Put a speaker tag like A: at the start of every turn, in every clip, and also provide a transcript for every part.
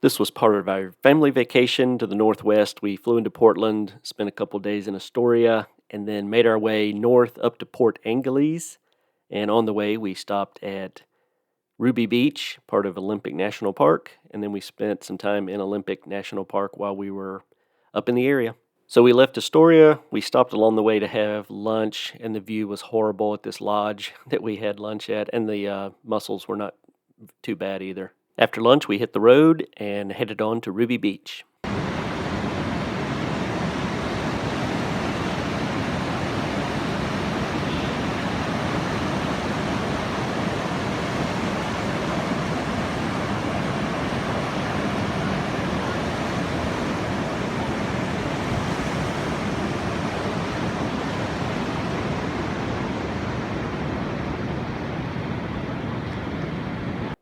A: This was part of our family vacation to the Northwest. We flew into Portland, spent a couple days in Astoria, and then made our way north up to Port Angeles. And on the way, we stopped at Ruby Beach, part of Olympic National Park, and then we spent some time in Olympic National Park while we were up in the area. So we left Astoria, we stopped along the way to have lunch, and the view was horrible at this lodge that we had lunch at, and the mussels were not too bad either. After lunch, we hit the road and headed on to Ruby Beach.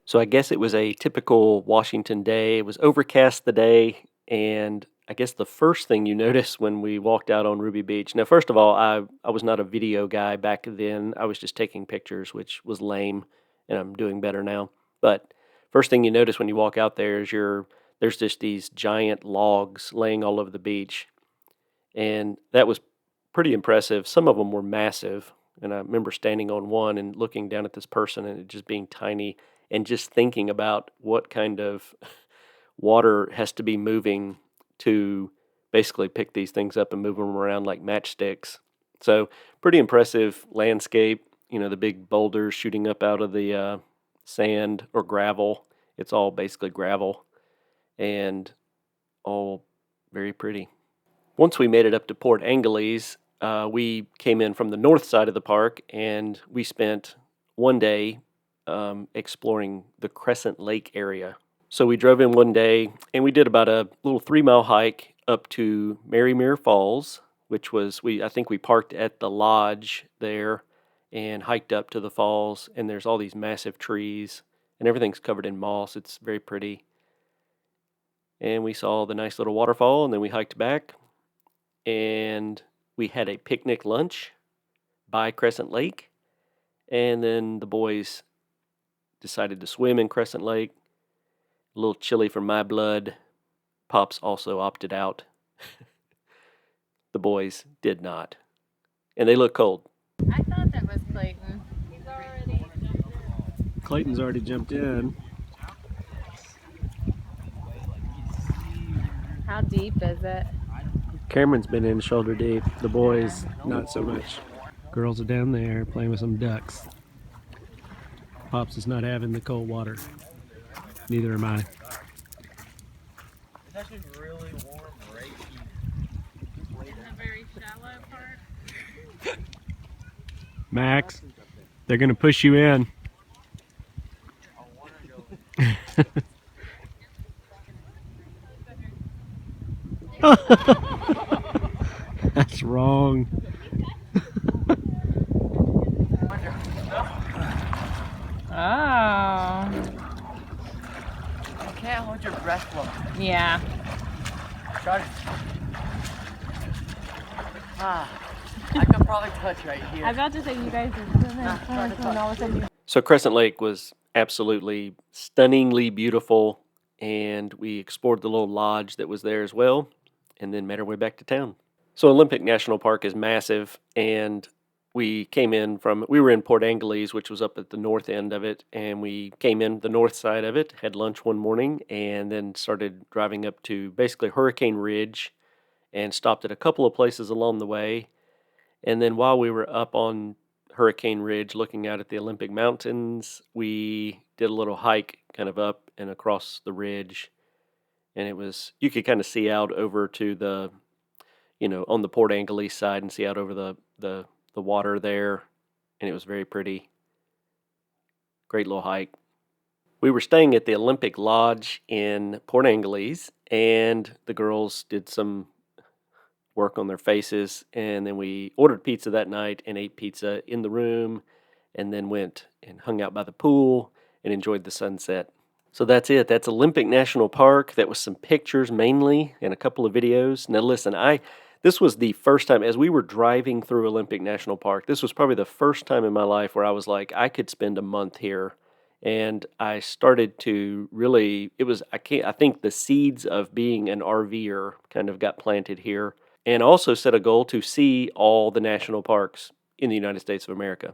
A: So I guess it was a typical Washington day. It was overcast the day, and I guess the first thing you notice when we walked out on Ruby Beach. Now, first of all, I was not a video guy back then. I was just taking pictures, which was lame, and I'm doing better now. But first thing you notice when you walk out there is there's just these giant logs laying all over the beach, and that was pretty impressive. Some of them were massive, and I remember standing on one and looking down at this person and it just being tiny, and just thinking about what kind of water has to be moving to basically pick these things up and move them around like matchsticks. So pretty impressive landscape. You know, the big boulders shooting up out of the sand or gravel. It's all basically gravel and all very pretty. Once we made it up to Port Angeles, we came in from the north side of the park, and we spent one day exploring the Crescent Lake area. So we drove in one day, and we did about a little 3-mile hike up to Marymere Falls, which was, I think we parked at the lodge there and hiked up to the falls, and there's all these massive trees, and everything's covered in moss. It's very pretty. And we saw the nice little waterfall, and then we hiked back, and we had a picnic lunch by Crescent Lake, and then the boys decided to swim in Crescent Lake. A little chilly for my blood. Pops also opted out. The boys did not. And they look cold.
B: I thought that was Clayton.
A: Clayton's already jumped in.
B: How deep is it?
A: Cameron's been in shoulder deep. The boys, not so much. Girls are down there playing with some ducks. Pops is not having the cold water. Neither am I.
C: It's actually really warm right here.
B: In the very shallow part.
A: Max, they're going to push you in. That's wrong.
B: Oh.
C: You can't hold your breath long.
B: Yeah.
C: Try to... I could probably touch right here.
B: I was about to say you guys are swimming and all of a sudden
A: So Crescent Lake was absolutely stunningly beautiful, and we explored the little lodge that was there as well, and then made our way back to town. So Olympic National Park is massive, and we were in Port Angeles, which was up at the north end of it, and we came in the north side of it, had lunch one morning, and then started driving up to basically Hurricane Ridge, and stopped at a couple of places along the way. And then while we were up on Hurricane Ridge looking out at the Olympic Mountains, we did a little hike kind of up and across the ridge, and you could kind of see out over to on the Port Angeles side and see out over the water there, and it was very pretty. Great little hike. We were staying at the Olympic Lodge in Port Angeles, and the girls did some work on their faces, and then we ordered pizza that night and ate pizza in the room, and then went and hung out by the pool and enjoyed the sunset. So that's it. That's Olympic National Park. That was some pictures mainly and a couple of videos. Now listen, this was the first time, as we were driving through Olympic National Park, this was probably the first time in my life where I was like, I could spend a month here And I started to really, it was, I think the seeds of being an RVer kind of got planted here, and also set a goal to see all the national parks in the United States of America.